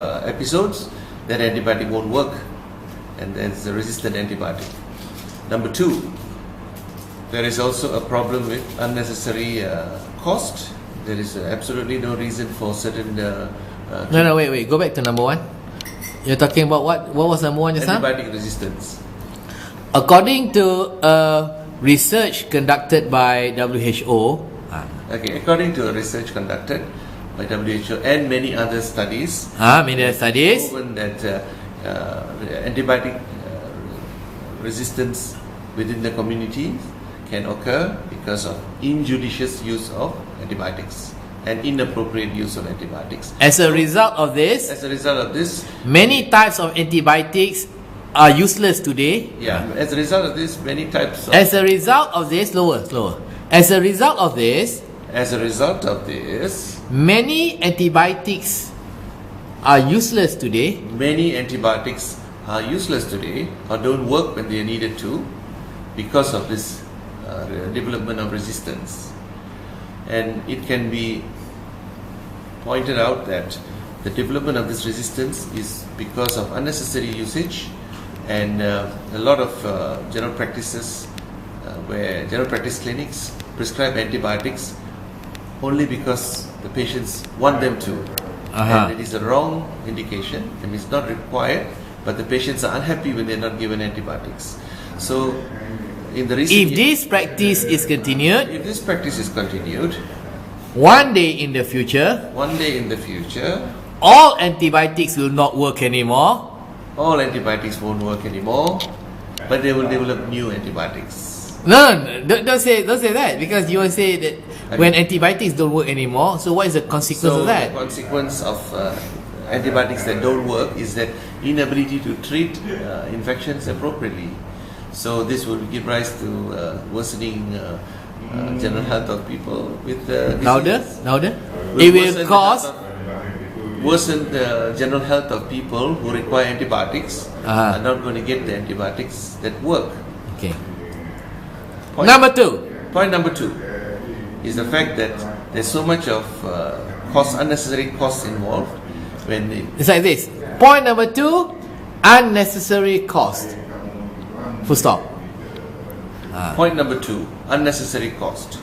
episodes, then antibiotic won't work, and there's a resistant antibiotic. Number two, there is also a problem with unnecessary cost. There is absolutely no reason for certain. Wait. Go back to number one. You're talking about what? What was number one just now? Antibiotic resistance. According to research conducted by WHO. According to a research conducted by WHO and many other studies. Proven that antibiotic resistance within the community can occur because of injudicious use of antibiotics and inappropriate use of antibiotics. As a result of this, many types of antibiotics are useless today. As a result of this, many types of... As a result of this, As a result of this, many antibiotics are useless today. Many antibiotics are useless today or don't work when they are needed to because of this development of resistance. And it can be pointed out that the development of this resistance is because of unnecessary usage and a lot of general practices where general practice clinics prescribe antibiotics only because the patients want them to. And it is a wrong indication and it's not required, but the patients are unhappy when they're not given antibiotics. So in the if this practice is continued, one day in the future, all antibiotics will not work anymore. All antibiotics won't work anymore, but they will develop new antibiotics. No, don't say that, because you will say that when antibiotics don't work anymore. So what is the consequence of that? The consequence of antibiotics that don't work is that inability to treat infections appropriately. So this will give rise to worsening general health of people with louder. It will cause worsen the general health of people who require antibiotics are not going to get the antibiotics that work. Okay. Point number two is the fact that there's so much of unnecessary costs involved when it's like this. Point number two, unnecessary cost. Full stop. Point number two, unnecessary cost.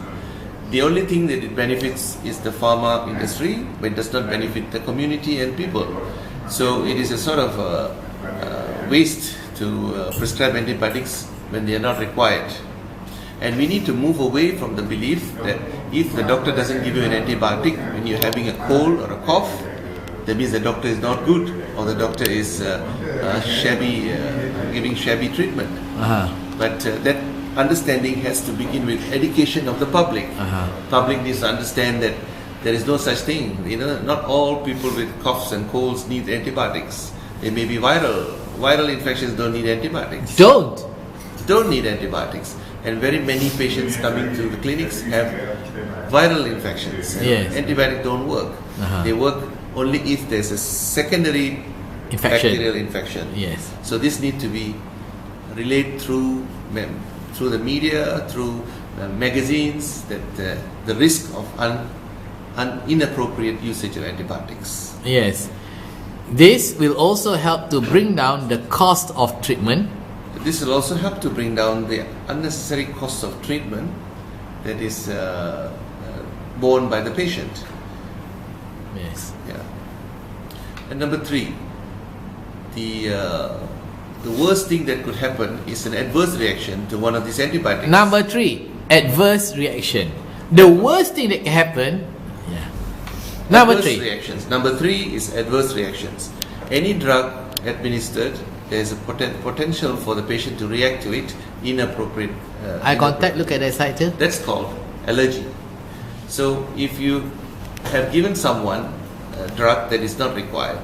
The only thing that it benefits is the pharma industry, but it does not benefit the community and people. So it is a sort of waste to prescribe antibiotics when they are not required. And we need to move away from the belief that if the doctor doesn't give you an antibiotic when you're having a cold or a cough, that means the doctor is not good or the doctor is giving shabby treatment. But that understanding has to begin with education of the public. Public needs to understand that there is no such thing. Not all people with coughs and colds need antibiotics. They may be viral infections don't need antibiotics. Don't need antibiotics. And very many patients coming to the clinics have viral infections. Antibiotics don't work. They work only if there's a secondary bacterial infection. So this needs to be relayed through the media, through magazines, that the risk of inappropriate usage of antibiotics. This will also help to bring down the cost of treatment. This will also help to bring down the unnecessary cost of treatment that is borne by the patient. And number three, the worst thing that could happen is an adverse reaction to one of these antibiotics. Number three, adverse reaction. The worst thing that can happen. Number three is adverse reactions. Any drug administered, there is a potential for the patient to react to it inappropriate. Eye contact, look at that side too. That's called allergy. So if you have given someone a drug that is not required,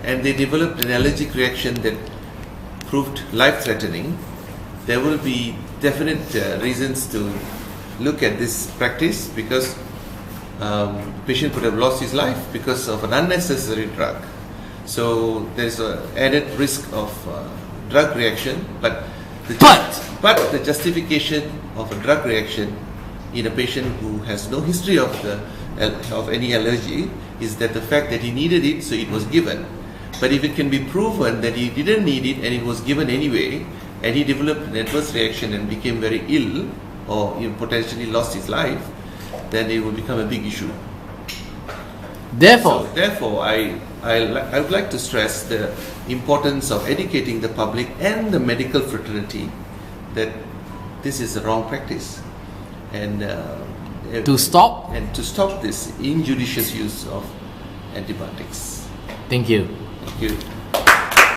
and they developed an allergic reaction that proved life-threatening, there will be definite reasons to look at this practice, because the patient could have lost his life because of an unnecessary drug. So there's an added risk of drug reaction, but the justification of a drug reaction in a patient who has no history of any allergy is that the fact that he needed it, so it was given. But if it can be proven that he didn't need it and it was given anyway, and he developed an adverse reaction and became very ill, or potentially lost his life, then it will become a big issue. Therefore, I would like to stress the importance of educating the public and the medical fraternity that this is a wrong practice, and to stop this injudicious use of antibiotics. Thank you. Thank you.